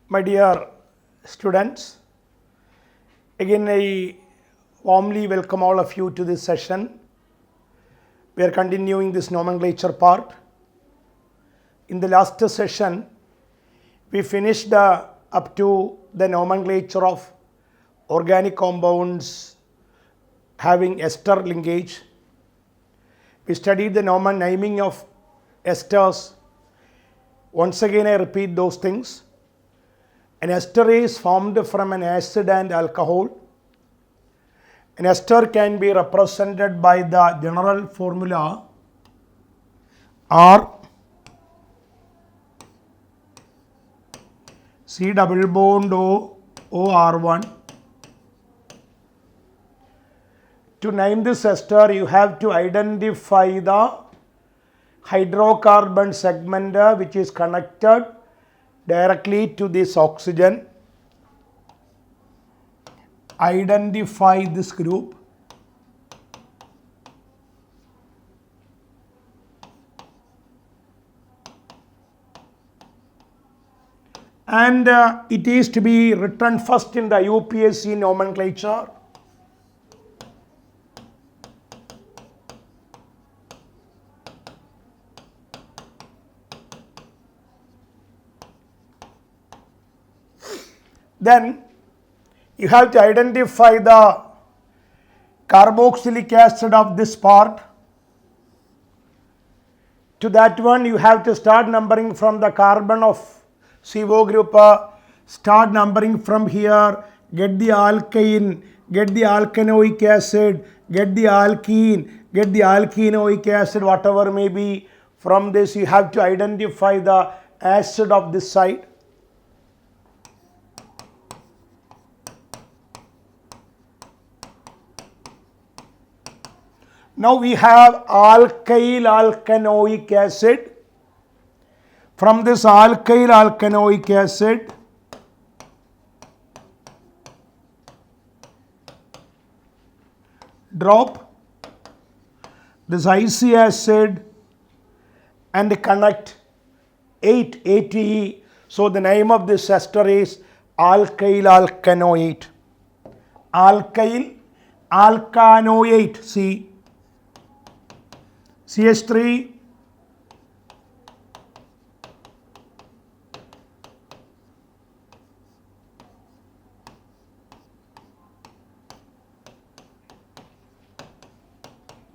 My dear students, again I warmly welcome all of you to this session. We are continuing this nomenclature part. In the last session, we finished up to the nomenclature of organic compounds having ester linkage. We studied the naming of esters. Once again, I repeat those things. An ester is formed from an acid and alcohol. An ester can be represented by the general formula R C double bond O OR1. To name this ester, you have to identify the hydrocarbon segment which is connected directly to this oxygen. Identify this group. And it is to be written first in the UPSC nomenclature. Then you have to identify the carboxylic acid of this part. To that one, you have to start numbering from the carbon of CO group. Start numbering from here. Get the alkyne, get the alkanoic acid, get the alkene, get the alkenoic acid, whatever may be. From this, you have to identify the acid of this side. Now we have alkyl alkanoic acid. From this alkyl alkanoic acid, drop this IC acid and connect 8 ATE. So the name of this ester is alkyl alkanoate. Alkyl alkanoate. See. CH3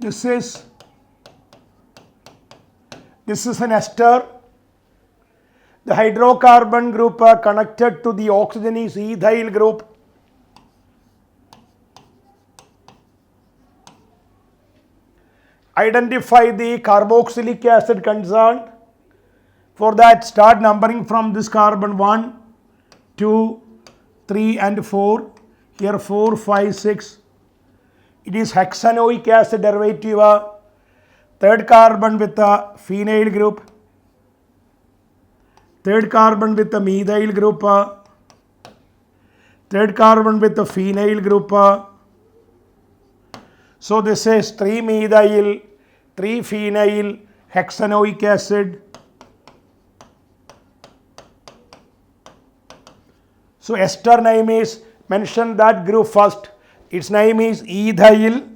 this is an ester. The hydrocarbon group connected to the oxygen is ethyl group. Identify the carboxylic acid concerned. For that, start numbering from this carbon 1, 2, 3 and 4. Here 4, 5, 6. It is hexanoic acid derivative. Third carbon with a phenyl group. Third carbon with a methyl group. Third carbon with a phenyl group. So this is 3-methyl, 3-phenyl hexanoic acid. So ester name is, mention that group first. Its name is ethyl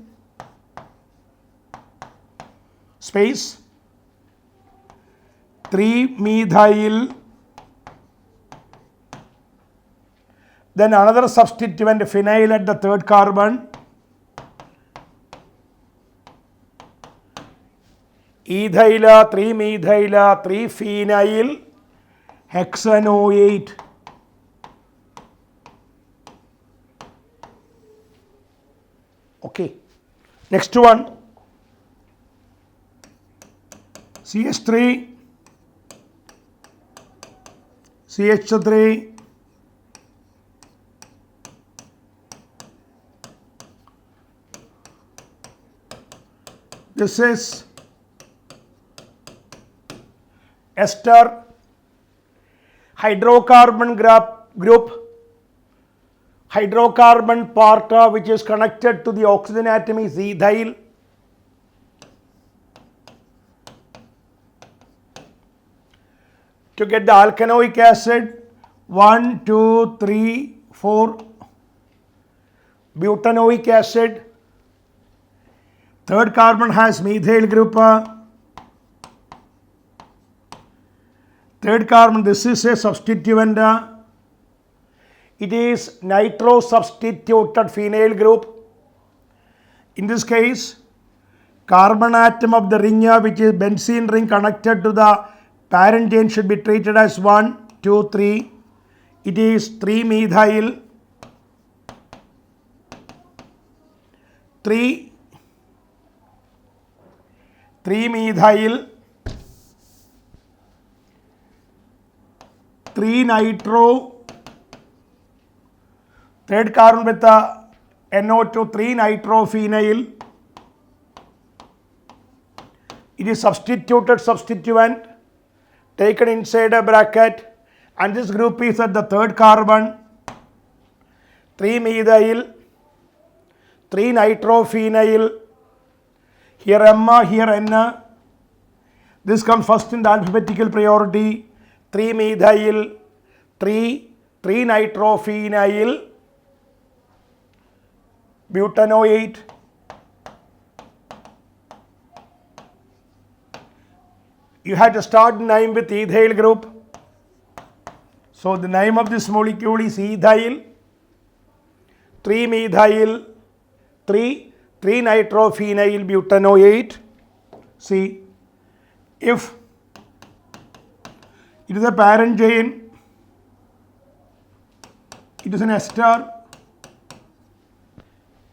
space 3-methyl. Then another substituent phenyl at the third carbon. Ethyl 3-methyl 3-phenyl hexanoate. Okay. Next one. CH3, CH3, this is ester. Hydrocarbon group, hydrocarbon part which is connected to the oxygen atom is ethyl. To get the alkanoic acid, 1, 2, 3, 4. Butanoic acid. Third carbon has methyl group. Third carbon, this is a substituent. It is nitro substituted phenyl group. In this case, carbon atom of the ring, which is benzene ring connected to the parent chain, should be treated as 1, 2, 3. It is 3-methyl, 3-methyl, 3-nitro, third carbon with the NO2, 3-nitrophenyl. It is substituted substituent taken inside a bracket, and this group is at the third carbon, 3-methyl, 3-nitrophenyl, here M, here N. This comes first in the alphabetical priority, 3-methyl, 3-nitrophenyl, butanoate. You had to start the name with ethyl group. So the name of this molecule is ethyl, 3-methyl, 3-nitrophenyl butanoate. See, if it is a parent chain, it is an ester.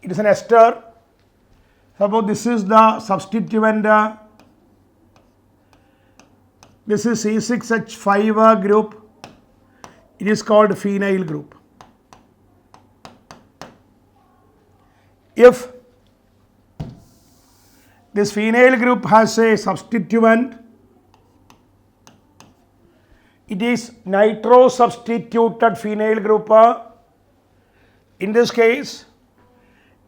It is an ester. Suppose this is the substituent. This is C6H5 group. It is called phenyl group. If this phenyl group has a substituent, it is nitro substituted phenyl group. In this case,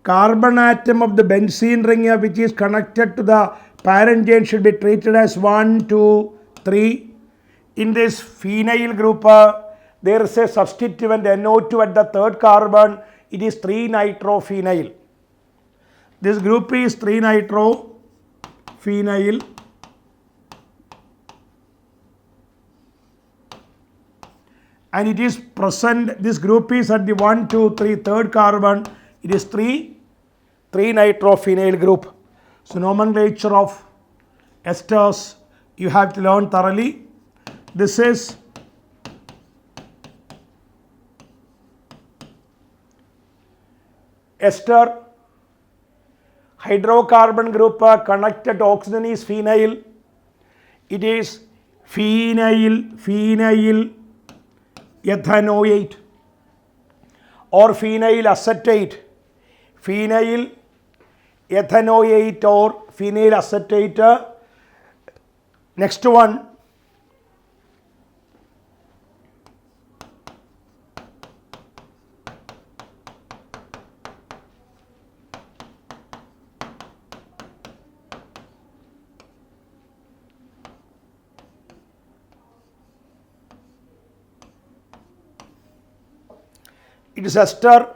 carbon atom of the benzene ring, which is connected to the parent chain, should be treated as 1, 2, 3. In this phenyl group, there is a substituent NO2 at the third carbon. It is 3-nitrophenyl. This group is 3-nitrophenyl. And it is present, this group is at the 1, 2, 3 third carbon. It is 3-nitrophenyl group. So nomenclature of esters you have to learn thoroughly. This is ester. Hydrocarbon group connected to oxygen is phenyl. It is phenyl ethanoate or phenyl acetate. Phenyl ethanoate or phenyl acetate. Next one, it is ester.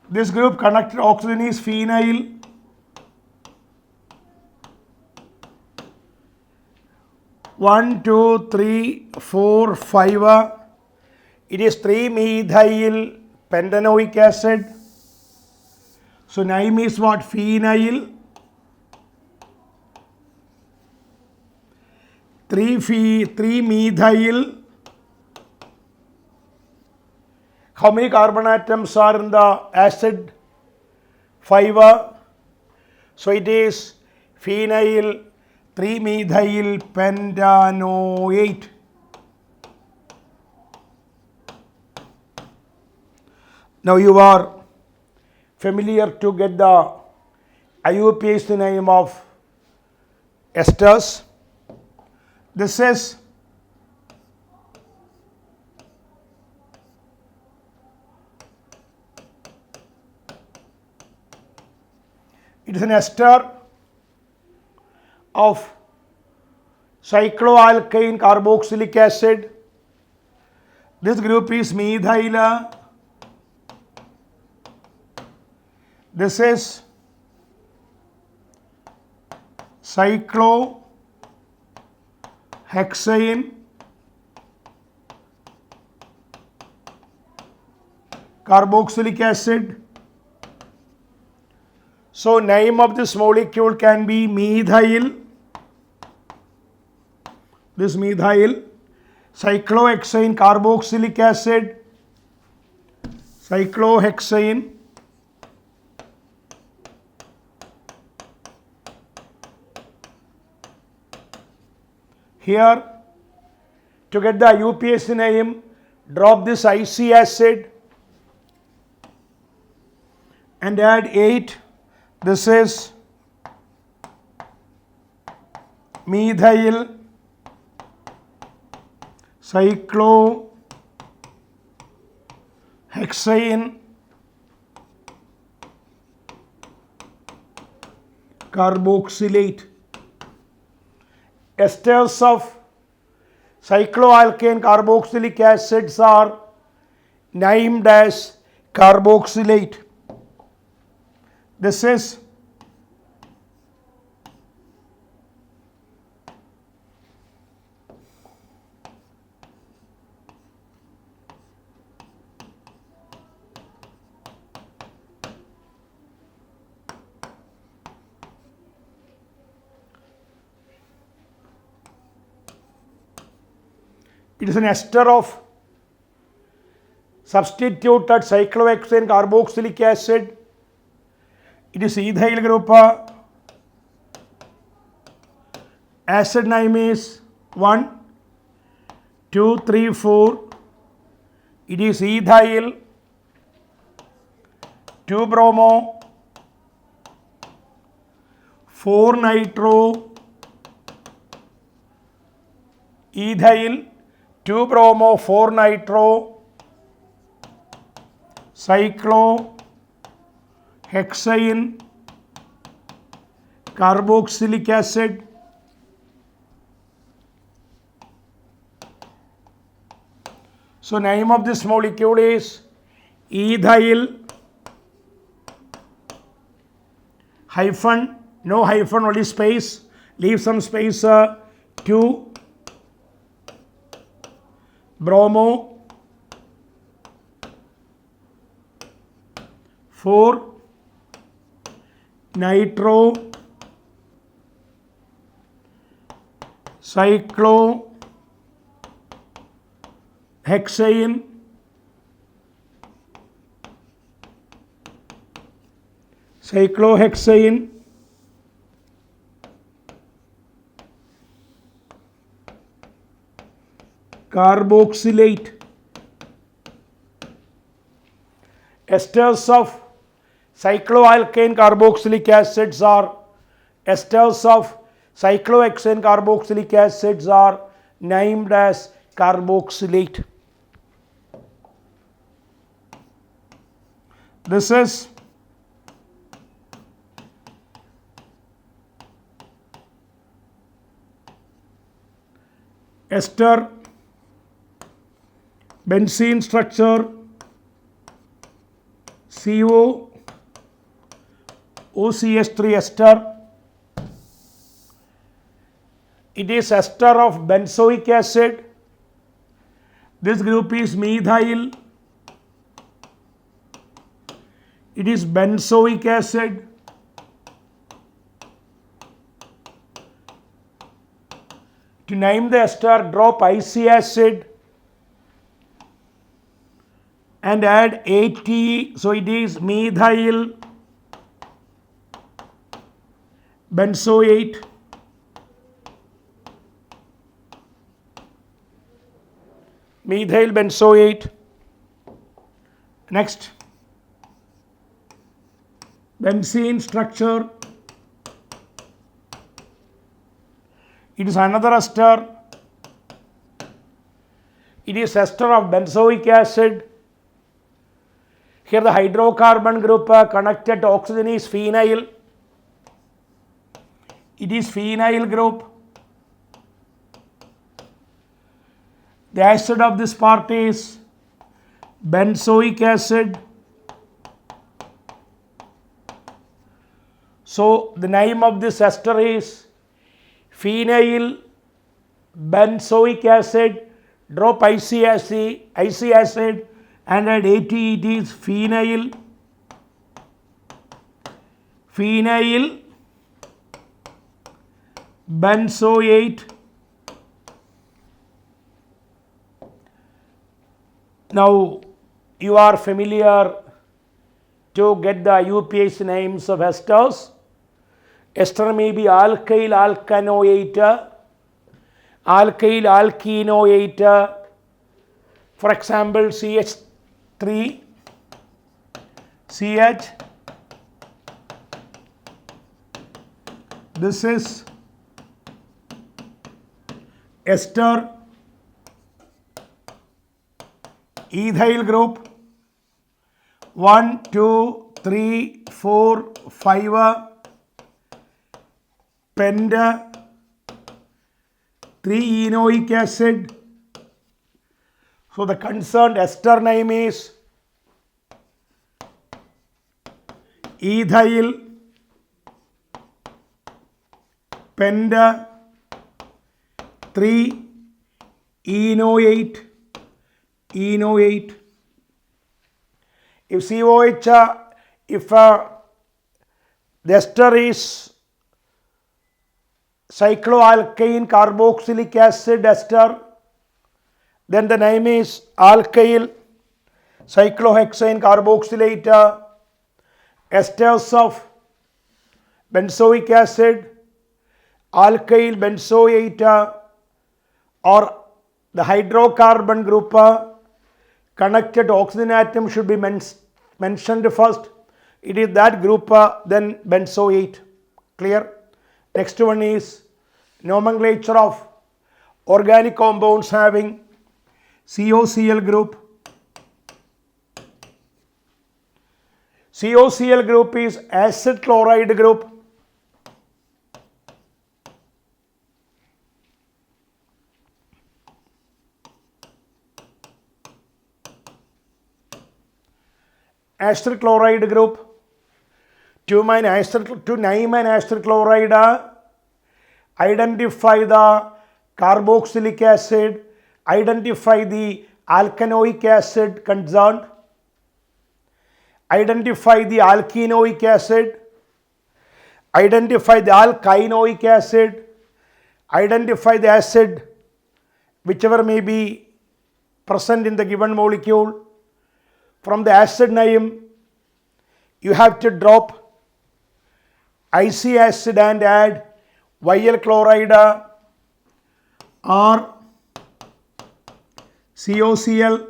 This group connected oxygen is phenyl. One, two, three, four, 5. It is 3-methyl pentanoic acid. So name is what? Phenyl. 3-methyl. How many carbon atoms are in the acid? 5. So it is phenyl 3-methyl pentanoate. Now you are familiar to get the IUPAC name of esters. This is It is an ester of cycloalkane carboxylic acid. This group is methyl. This is cyclohexane carboxylic acid. So name of this molecule can be methyl. This methyl cyclohexane carboxylic acid, cyclohexane here. To get the IUPAC name, drop this IC acid and add 8. This is methyl cyclohexane carboxylate. Esters of cycloalkane carboxylic acids are named as carboxylate. This is it is an ester of substituted cyclohexane carboxylic acid. It is ethyl group. Acid name is 1, 2, 3, 4. It is ethyl 2-bromo 4-nitro ethyl 2-bromo 4-nitro cyclohexane carboxylic acid. So name of this molecule is ethyl hyphen, no hyphen, only space, leave some space, 2-bromo 4-nitro cyclohexane carboxylate. Esters of cycloalkane carboxylic acids are esters of cyclohexane carboxylic acids are named as carboxylate. This is ester benzene structure CO OCH3 ester. It is ester of benzoic acid. This group is methyl. It is benzoic acid. To name the ester, drop IC acid and add 80. So it is methyl benzoate methyl benzoate. Next, benzene structure. It is another ester. It is ester of benzoic acid. Here the hydrocarbon group connected to oxygen is phenyl. it is phenyl group. The acid of this part is benzoic acid. So the name of this ester is phenyl benzoic acid. Drop IC acid and add AT, it is phenyl benzoate. Now you are familiar to get the IUPAC names of esters. Ester may be alkyl alkanoate, alkyl alkenoate, for example CH3, CH, this is ester. Ethyl group 1, 2, 3, 4, 5, penta, 3 enoic acid. So the concerned ester name is ethyl penta 3 enoate. If COH, if the ester is cycloalkane carboxylic acid ester, then the name is alkyl cyclohexane carboxylate. Esters of benzoic acid, alkyl benzoate, or the hydrocarbon group connected to oxygen atom should be mentioned first. It is that group, then benzoate. Clear? Next one is nomenclature of organic compounds having COCl group. COCl group is acid chloride group. Acid chloride group. To name an acid chloride, identify the carboxylic acid, identify the alkanoic acid concerned, identify the alkenoic acid, identify the alkynoic acid, identify the acid whichever may be present in the given molecule. From the acid name, you have to drop IC acid and add YL chloride or COCl.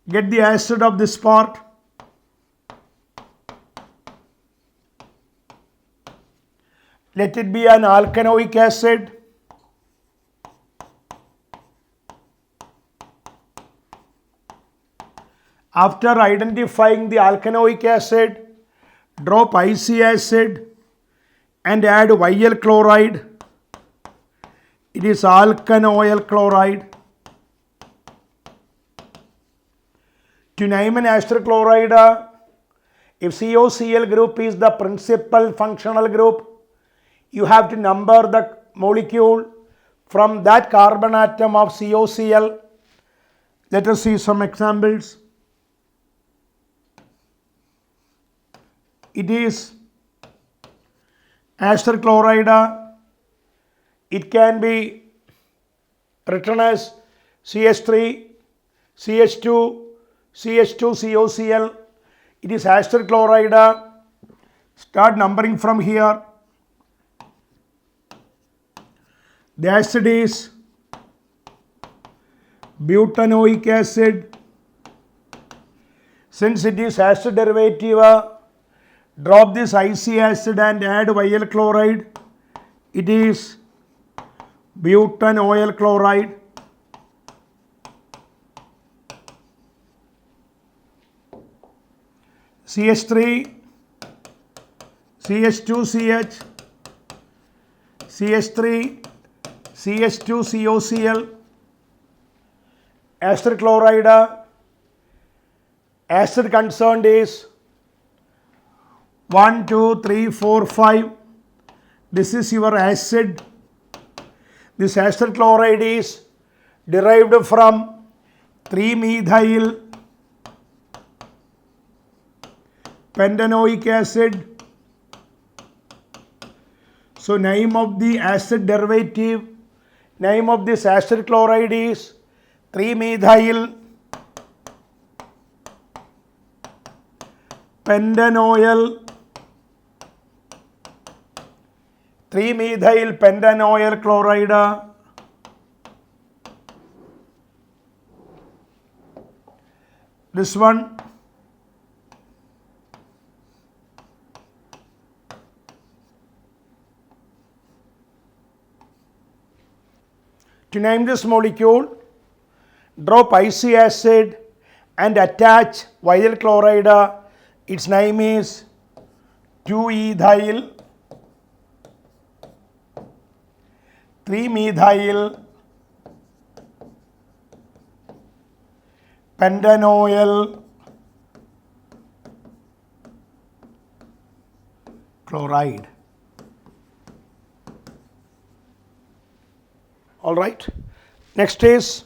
Get the acid of this part. Let it be an alkanoic acid. After identifying the alkanoic acid, drop IC acid and add YL chloride. It is alkanoyl chloride. To name an ester chloride, if COCl group is the principal functional group, you have to number the molecule from that carbon atom of COCl. Let us see some examples. It is ester chloride. It can be written as CH3, CH2, CH2COCl. It is ester chloride. Start numbering from here. The acid is butanoic acid. Since it is acid derivative, drop this IC acid and add YL chloride. It is butanoyl chloride. CH3, CH2CH, CH3, CH2COCl, acid chloride. Acid concerned is 1, 2, 3, 4, 5. This is your acid. This acid chloride is derived from 3-methyl pentanoic acid. So name of the acid derivative, name of this acid chloride is 3-methyl pentanoyl, 3-methyl pentanoyl chloride. This one, to name this molecule, drop IC acid and attach vinyl chloride. Its name is 2-ethyl 3-methyl pentanoyl chloride. All right. Next is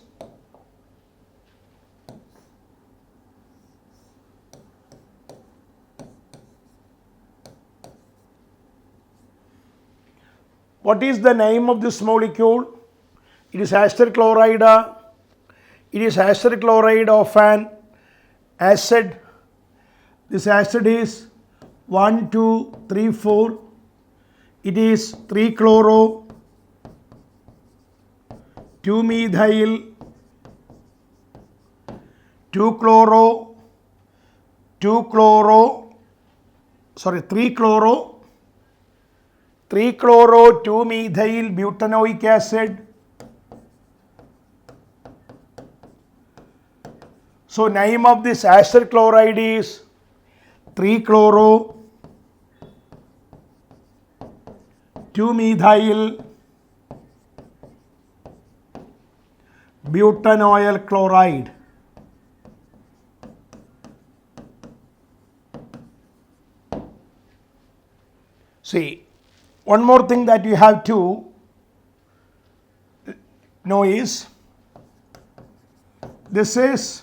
what is the name of this molecule? It is acid chloride. It is acid chloride of an acid. This acid is 1, 2, 3, 4. It is 3-chloro 2-methyl 3-chloro 2-methyl butanoic acid. So name of this acid chloride is 3-chloro 2-methyl butanoyl chloride. See, one more thing that you have to know is this is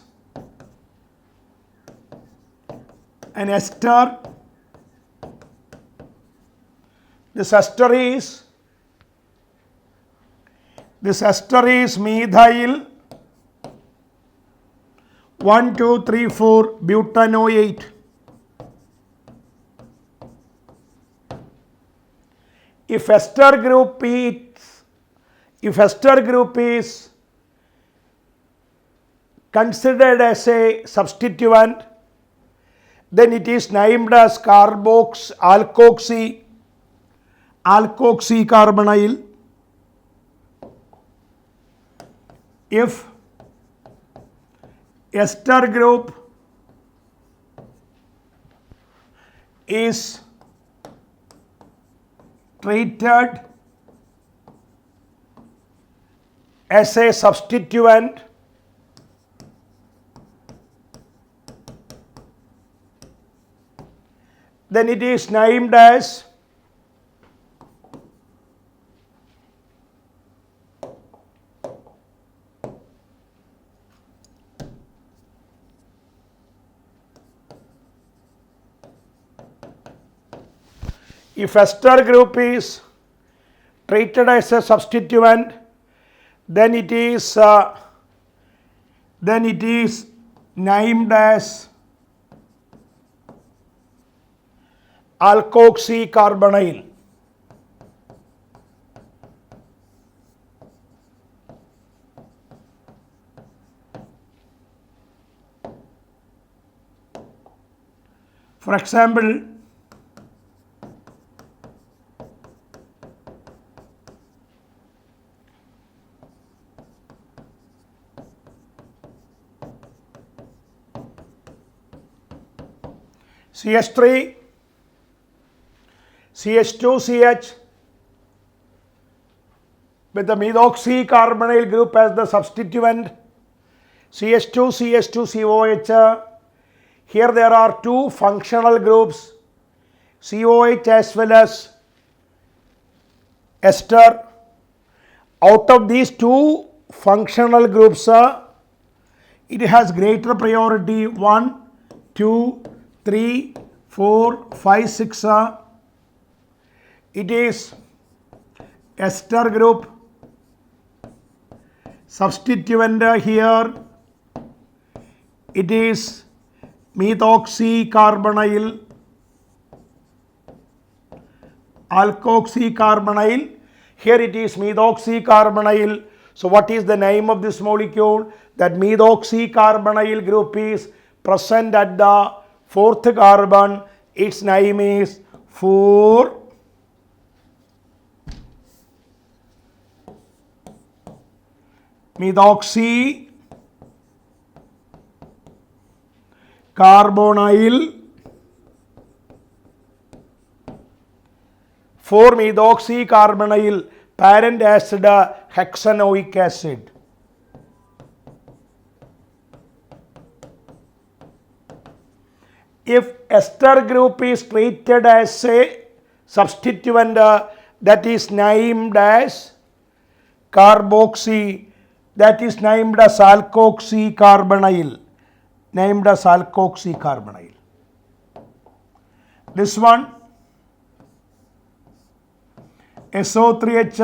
an ester. This ester is methyl 1, 2, 3, 4 butanoate. If ester group is considered as a substituent, then it is named as alkoxycarbonyl. If ester group is treated as a substituent, then it is named as if ester group is treated as a substituent, then it is named as alkoxycarbonyl. For example, CH3 CH2CH with the methoxycarbonyl group as the substituent, CH2CH2COH. Here there are two functional groups, COH as well as ester. Out of these two functional groups, it has greater priority 1, 2, 3, 4, 5, 6. It is ester group. Substituent here, it is methoxycarbonyl, alkoxycarbonyl. Here it is methoxycarbonyl. So what is the name of this molecule? That methoxycarbonyl group is present at the fourth carbon. Its name is 4. Methoxycarbonyl 4-methoxycarbonyl parent acid hexanoic acid. If ester group is treated as a substituent that is named as carboxy, that is named as alkoxycarbonyl, This one SO3H,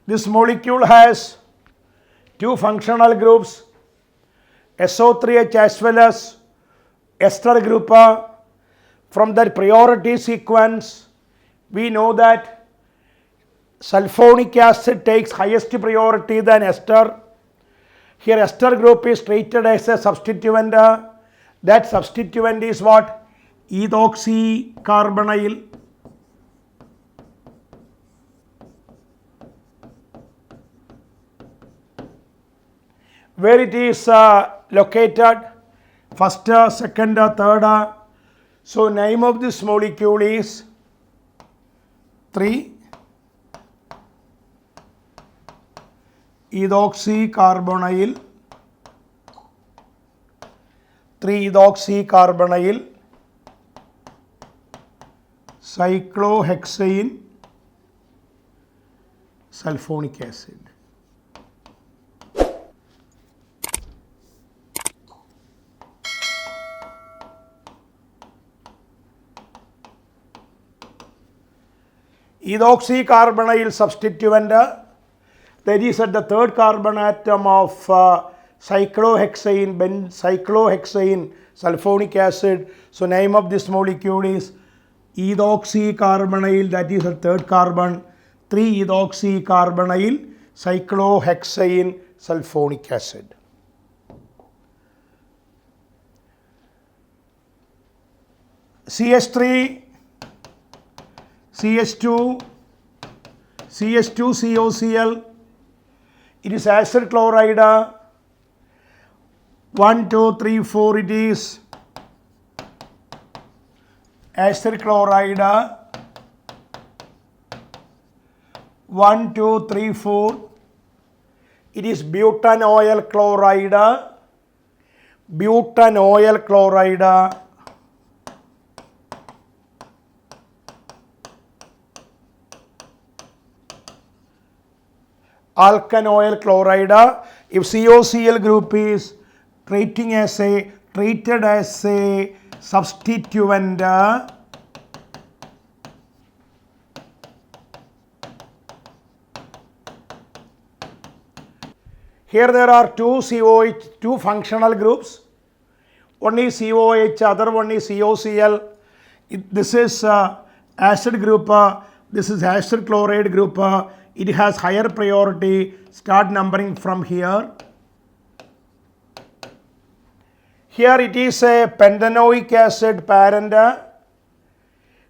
this molecule has two functional groups, SO3H as well as ester group. From that priority sequence, we know that sulfonic acid takes highest priority than ester. Here ester group is treated as a substituent. That substituent is what? Ethoxycarbonyl. Where it is located? First, second, third. So name of this molecule is 3-ethoxycarbonyl. 3-ethoxycarbonyl cyclohexane sulfonic acid. Ethoxycarbonyl substituent, that is at the third carbon atom of cyclohexane sulfonic acid. So name of this molecule is ethoxycarbonyl, that is the third carbon, 3-ethoxycarbonyl cyclohexane sulfonic acid. CH3, CH2, CH2COCl, it is acid chloride. 1, 2, 3, 4, it is acid chloride. 1, 2, 3, 4, it is butanoyl chloride. Alkanoyl chloride. If COCl group is treated as a substituent, here there are two functional groups. One is COH, other one is COCl. This is acid group, this is acid chloride group. It has higher priority. Start numbering from here. Here it is a pentanoic acid parent.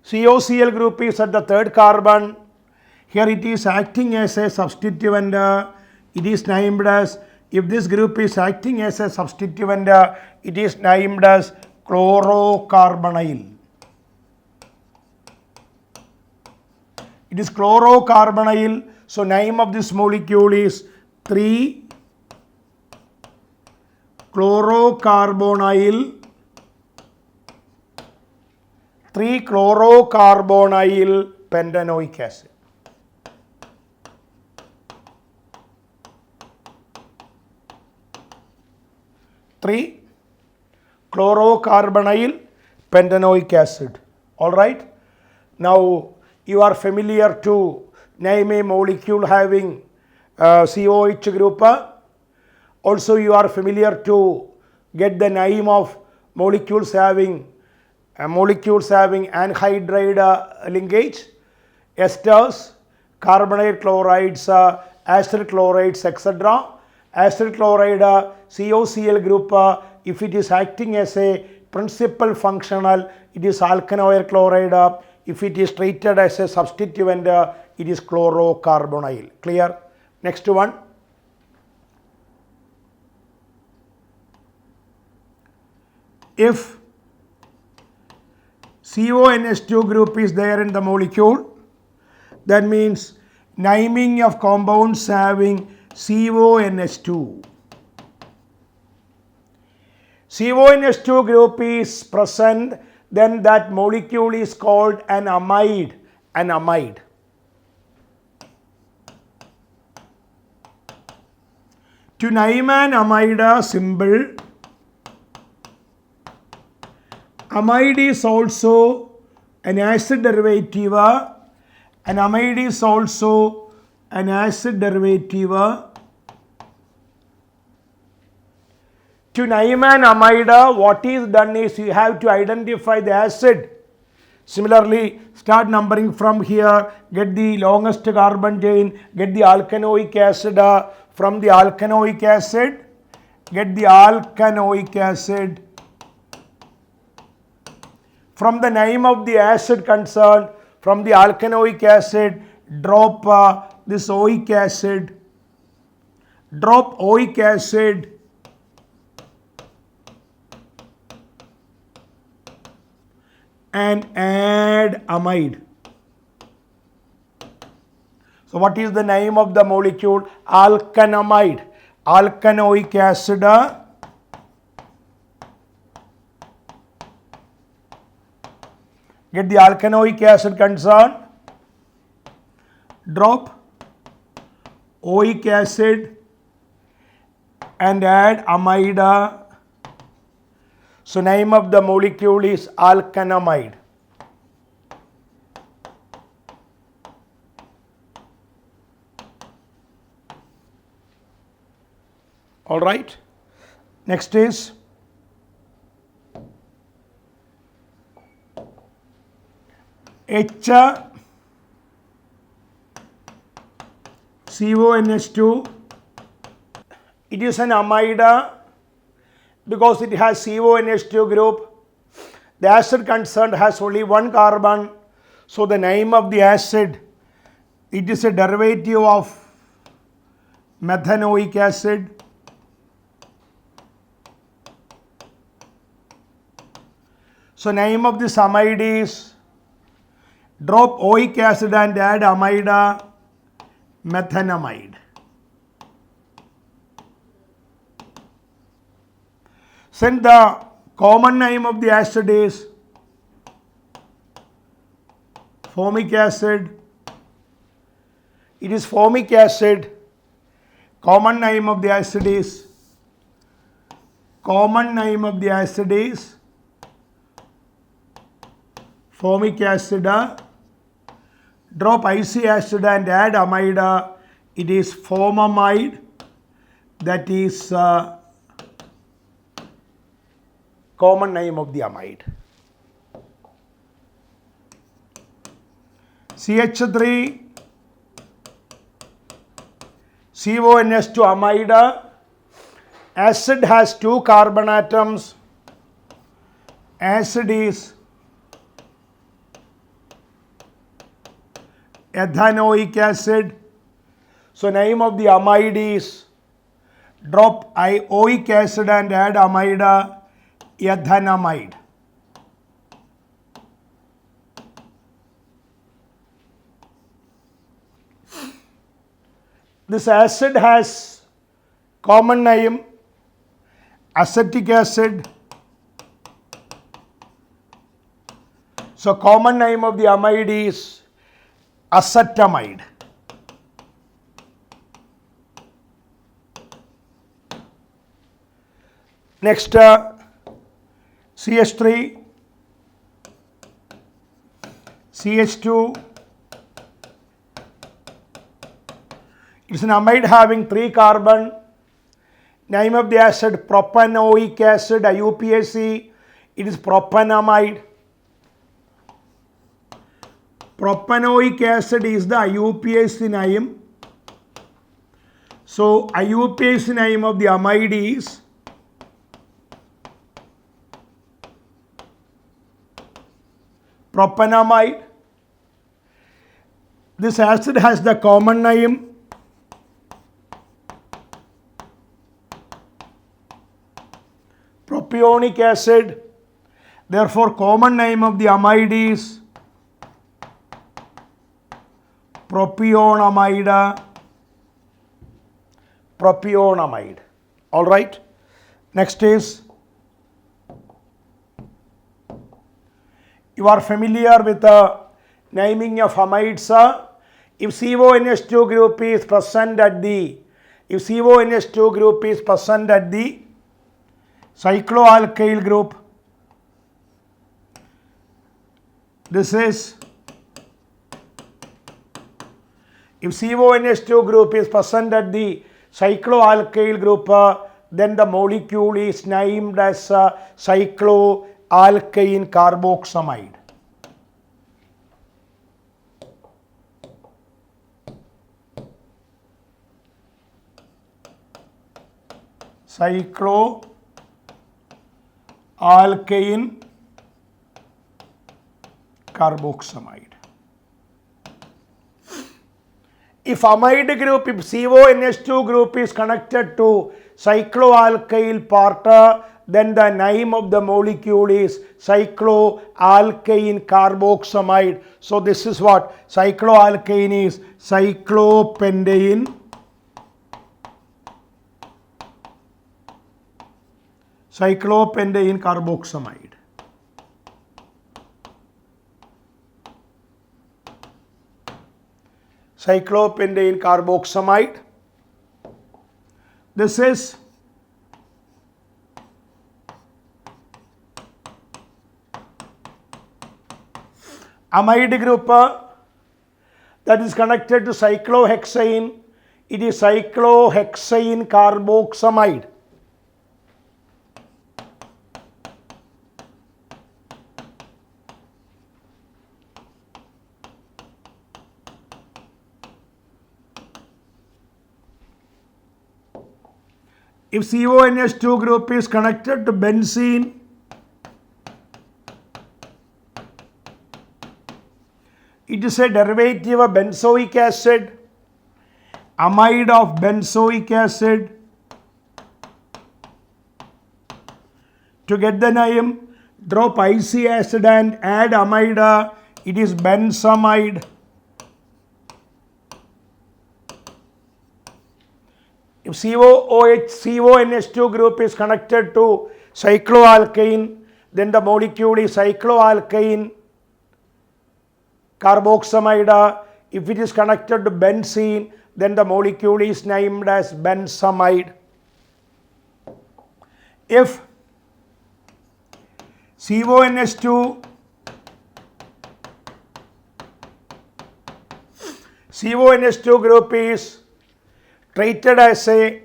COCl group is at the third carbon. Here it is acting as a substituent. It is named as If this group is acting as a substituent, it is named as chlorocarbonyl. It is chlorocarbonyl. So name of this molecule is 3-chlorocarbonyl 3-chlorocarbonyl pentanoic acid. Chlorocarbonyl pentanoic acid. All right. Now you are familiar to name a molecule having COH group. Also you are familiar to get the name of molecules having anhydride linkage, esters, carbonyl chlorides, acid chlorides, etc. Acid chloride COCl group, if it is acting as a principal functional, it is alkanoyl chloride. If it is treated as a substituent, it is chlorocarbonyl. Clear? Next one. If CONH2 group is there in the molecule, that means naming of compounds having CONH2. CONH2 group is present, then that molecule is called an amide. An amide. To name an amide symbol, amide is also an acid derivative. An amide is also an acid derivative. To name an amide, what is done is you have to identify the acid. Similarly, start numbering from here, get the longest carbon chain, get the alkanoic acid. From the alkanoic acid, get the alkanoic acid. From the name of the acid concerned, from the alkanoic acid, drop this oic acid. Drop oic acid. And add amide. So what is the name of the molecule? Alkanamide. Alkanoic acid. Get the alkanoic acid concerned. Drop oic acid and add amide. So name of the molecule is alkanamide. All right. Next is HCONH2. It is an amide because it has CONH2 group. The acid concerned has only one carbon. So the name of the acid, it is a derivative of methanoic acid. So name of this amide is, drop oic acid and add amide, methanamide. Since the common name of the acid is formic acid, it is formic acid. Common name of the acid is formic acid. Drop IC acid and add amide. It is formamide. That is common name of the amide. CH3 CONH2 amide. Acid has 2 carbon atoms. Acid is ethanoic acid. So name of the amide is, drop oic acid and add amide, ethanamide. This acid has common name acetic acid. So common name of the amide is acetamide. Next, CH3, CH2. It's an amide having 3 carbon. Name of the acid propanoic acid, IUPAC. It is propanamide. Propanoic acid is the IUPAC name. So IUPAC name of the amide is propanamide. This acid has the common name propionic acid. Therefore, common name of the amide is propionamide. Propionamide. All right. Next is, you are familiar with the naming of amides. If CONH2 group is present at the cycloalkyl group, this is, if CONH2 group is present at the cycloalkyl group, then the molecule is named as cycloalkane carboxamide. Cycloalkane carboxamide. If amide group, if CONH2 group is connected to cycloalkyl part, then the name of the molecule is cycloalkane carboxamide. So this is what cycloalkane is: cyclopentane, cyclopentane carboxamide. Cyclopentane carboxamide. This is amide group that is connected to cyclohexane. It is cyclohexane carboxamide. If CONH2 group is connected to benzene, it is a derivative of benzoic acid, amide of benzoic acid. To get the name, drop IC acid and add amide. It is benzamide. If CONH2 group is connected to cycloalkane, then the molecule is cycloalkane carboxamide. If it is connected to benzene, then the molecule is named as benzamide. If CONH2 group is treated as a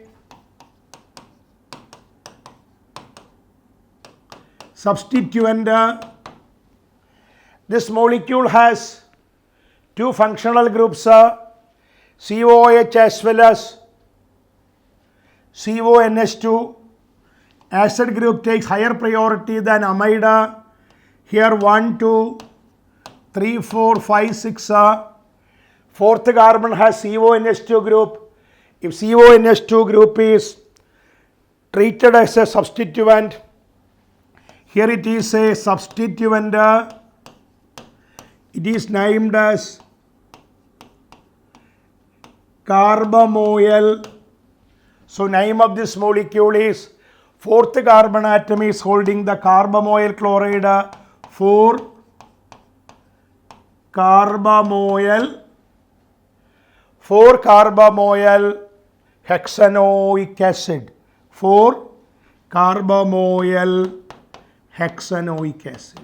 substituent, this molecule has 2 functional groups, COOH as well as CONH2. Acid group takes higher priority than amide. Here 1, 2, 3, 4, 5, 6. 4th carbon has CONH2 group. If CONH2 group is treated as a substituent. Here it is a substituent. It is named as carbamoyl. So name of this molecule is, fourth carbon atom is holding the carbamoyl chloride, 4-carbamoyl hexanoic acid. 4-carbamoyl hexanoic acid.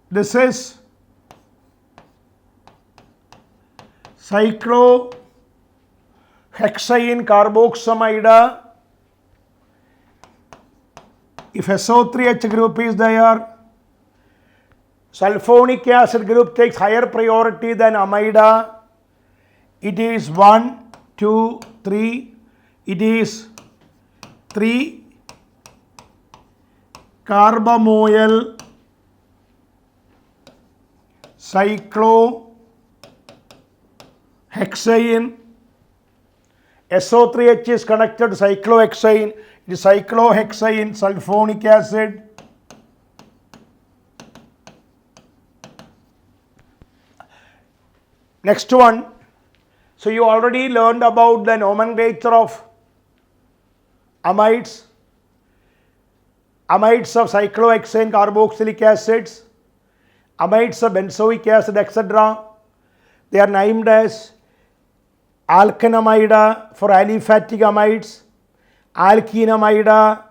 This is cyclohexane carboxamide. If SO3H group is there, sulfonic acid group takes higher priority than amide. It is 1, 2, 3. It is 3-carbamoyl cyclohexane. SO3H is connected to cyclohexane. It is cyclohexane sulfonic acid. Next one. So you already learned about the nomenclature of amides. Amides of cyclohexane carboxylic acids, amides of benzoic acid, etc. They are named as alkanamide for aliphatic amides, alkenamide,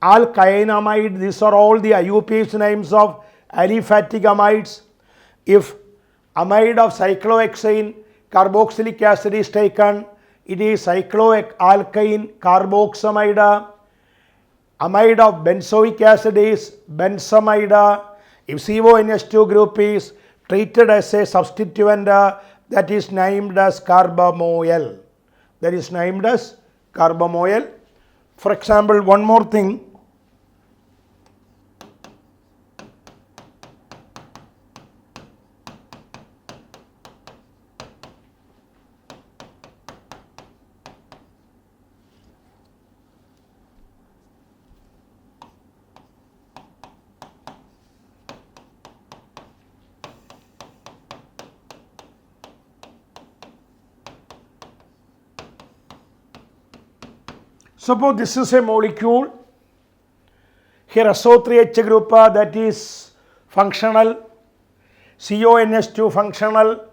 alkylamide. These are all the IUPAC names of aliphatic amides. If amide of cyclohexane carboxylic acid is taken, it is cycloalkyne carboxamide. Amide of benzoic acid is benzamide. If CONH2 group is treated as a substituent, that is named as carbamoyl. That is named as carbamoyl. For example, one more thing. Suppose this is a molecule. Here SO3H group, that is functional. CONH2 functional.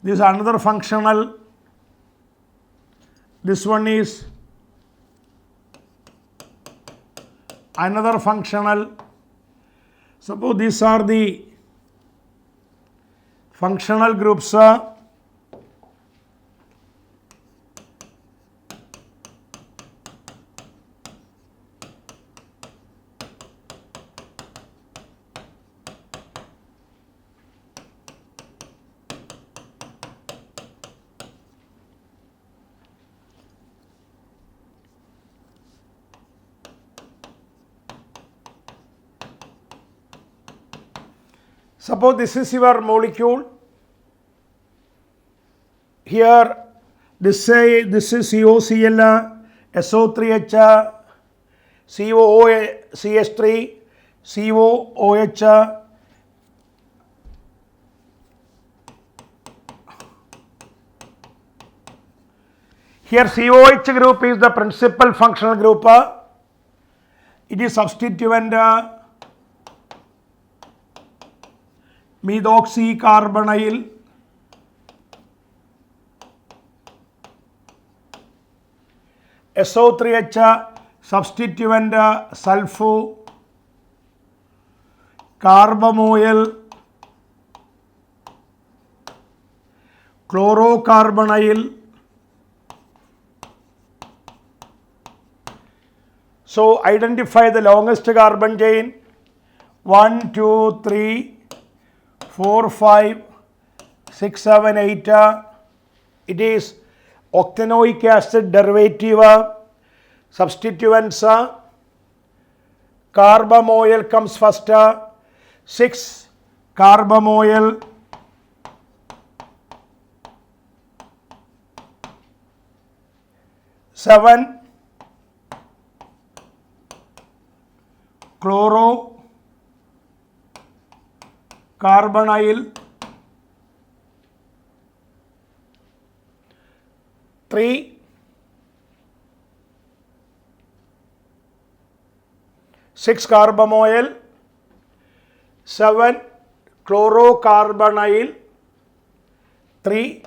This is another functional. This one is another functional. Suppose these are the functional groups. Suppose this is your molecule. Here this is COCl, SO3H, COOH, COOH. Here COH group is the principal functional group. It is substituent methoxycarbonyl. SO3H substituent sulfo carbamoyl chlorocarbonyl. So identify the longest carbon chain. 1, 2, 3, 4, 5, 6, 7, 8. It is octanoic acid derivative. Substituents. Carbamoyl comes first. 6 carbamoyl 7 chlorocarbonyl 3 6 carbonyl 7 chlorocarbonyl 3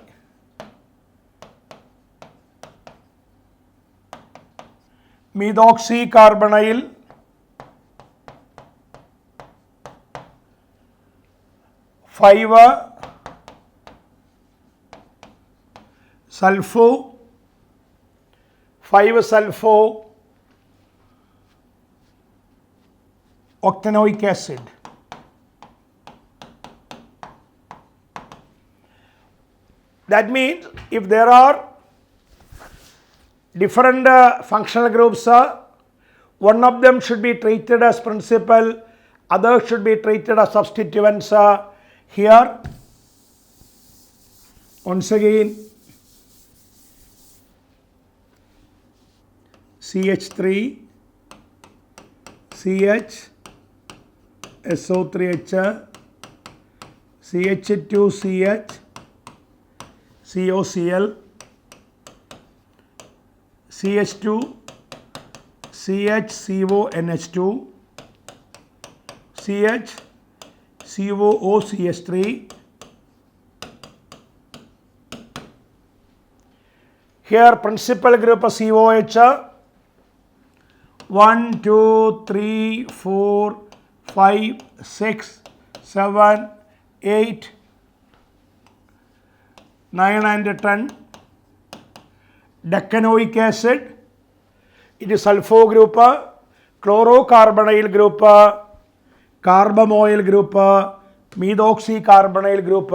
methoxycarbonyl 5 sulfo octanoic acid. That means if there are different functional groups, one of them should be treated as principal, others should be treated as substituents. Here once again CH3 CH SO3H CH2CH COCl CH2 CHCONH2 CH COOCH3 here principal group of COH 1 2 3 4 5 6 7 8 9 and 10 decanoic acid, it is sulfo group, chlorocarbonyl group, carbamoyl group, methoxycarbonyl group.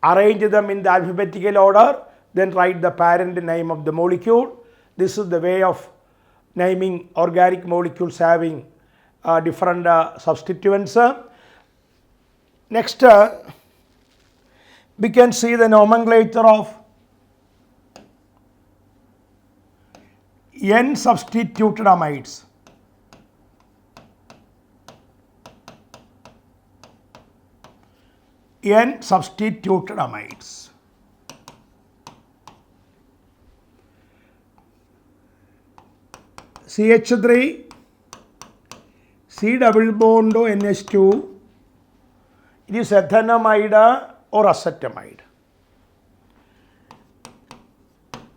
Arrange them in the alphabetical order, then write the parent name of the molecule. This is the way of naming organic molecules having different substituents. Next, we can see the nomenclature of N-substituted amides. N-substituted amides. CH3, C double bond to NH2, it is ethanamide or acetamide.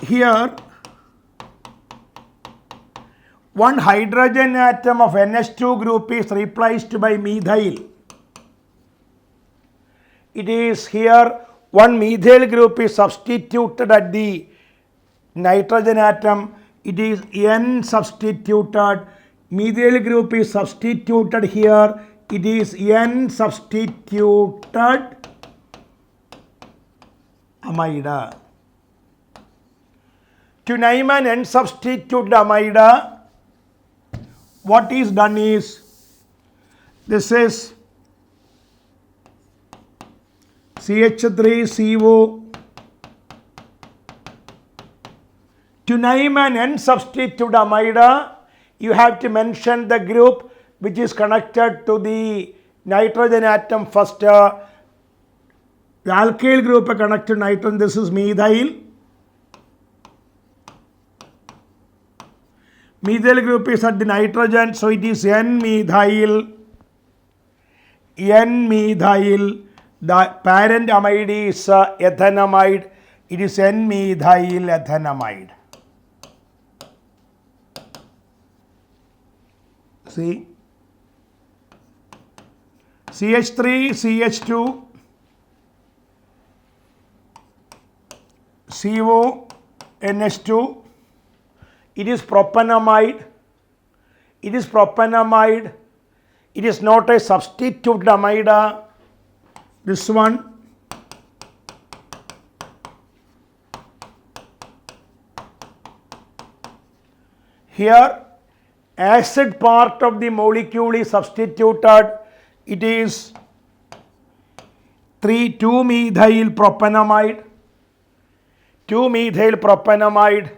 Here, one hydrogen atom of NH2 group is replaced by methyl. It is here one methyl group is substituted at the nitrogen atom. It is N substituted. Methyl group is substituted here. It is N substituted amide. To name an N substituted amide, what is done is, this is CH3CO. To name an N-substituted amide, you have to mention the group which is connected to the nitrogen atom first. The alkyl group connected to nitrogen, this is methyl. Methyl group is at the nitrogen, so it is N-methyl. N-methyl. The parent amide is ethanamide. It is N-methyl ethanamide. See, CH3, CH2, CO, NH2. It is propanamide. It is propanamide. It is not a substitute amide. This one. Here, acid part of the molecule is substituted. It is 2-methyl propanamide. 2-methyl propanamide.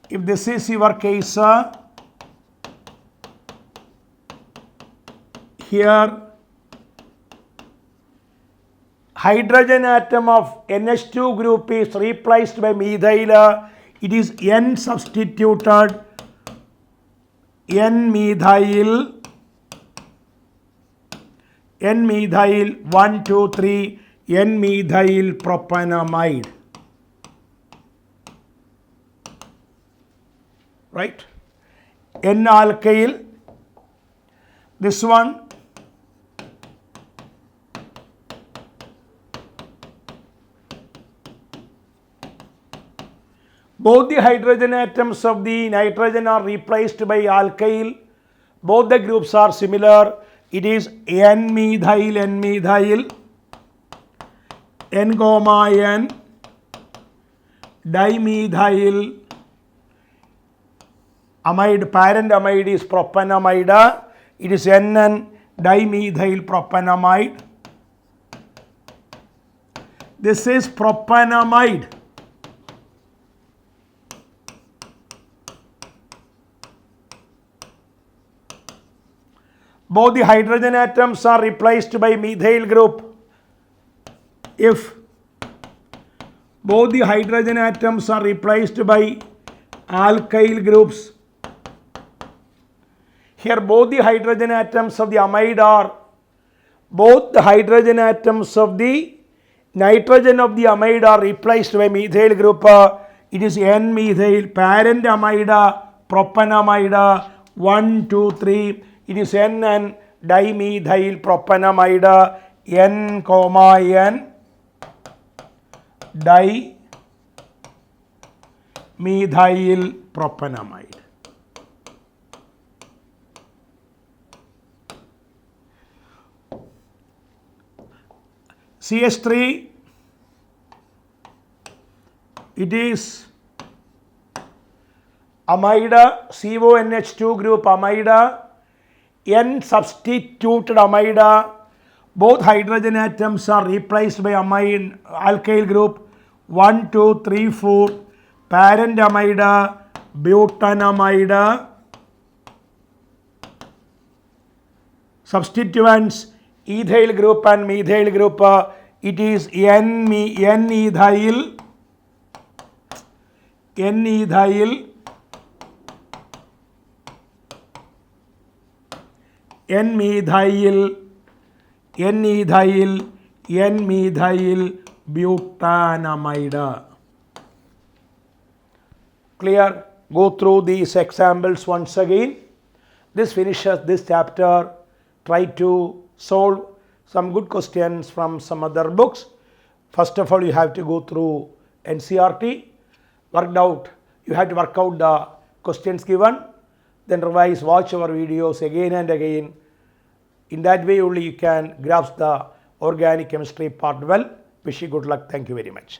if this is your case, here hydrogen atom of NH2 group is replaced by methyl. It is N substituted N-methyl 1, 2, 3 N-methyl propanamide. Right? N-alkyl, this one, both the hydrogen atoms of the nitrogen are replaced by alkyl. Both the groups are similar. It is N-methyl, N-methyl, N, N, dimethyl amide. Parent amide is propanamide. It is NN dimethyl propanamide. This is propanamide. Both the hydrogen atoms are replaced by methyl group. If both the hydrogen atoms are replaced by alkyl groups, here both the hydrogen atoms of the amide are, both the hydrogen atoms of the nitrogen of the amide are replaced by methyl group. It is N-methyl, parent amide, propanamide, 1, 2, 3. It is NN dimethyl propanamide, N, N dimethyl propanamide. CH3, it is amide, CONH2 group amide, N substituted amide. Both hydrogen atoms are replaced by amide alkyl group, 1, 2, 3, 4. Parent amide, butanamide. Substituents ethyl group and methyl group. It is N-ethyl, N-methyl butanamide. Clear? Go through these examples once again. This finishes this chapter. Try to solve some good questions from some other books. First of all, you have to go through NCERT. You have to work out the questions given. Then revise, watch our videos again and again. In that way only you can grasp the organic chemistry part well. Wish you good luck. Thank you very much.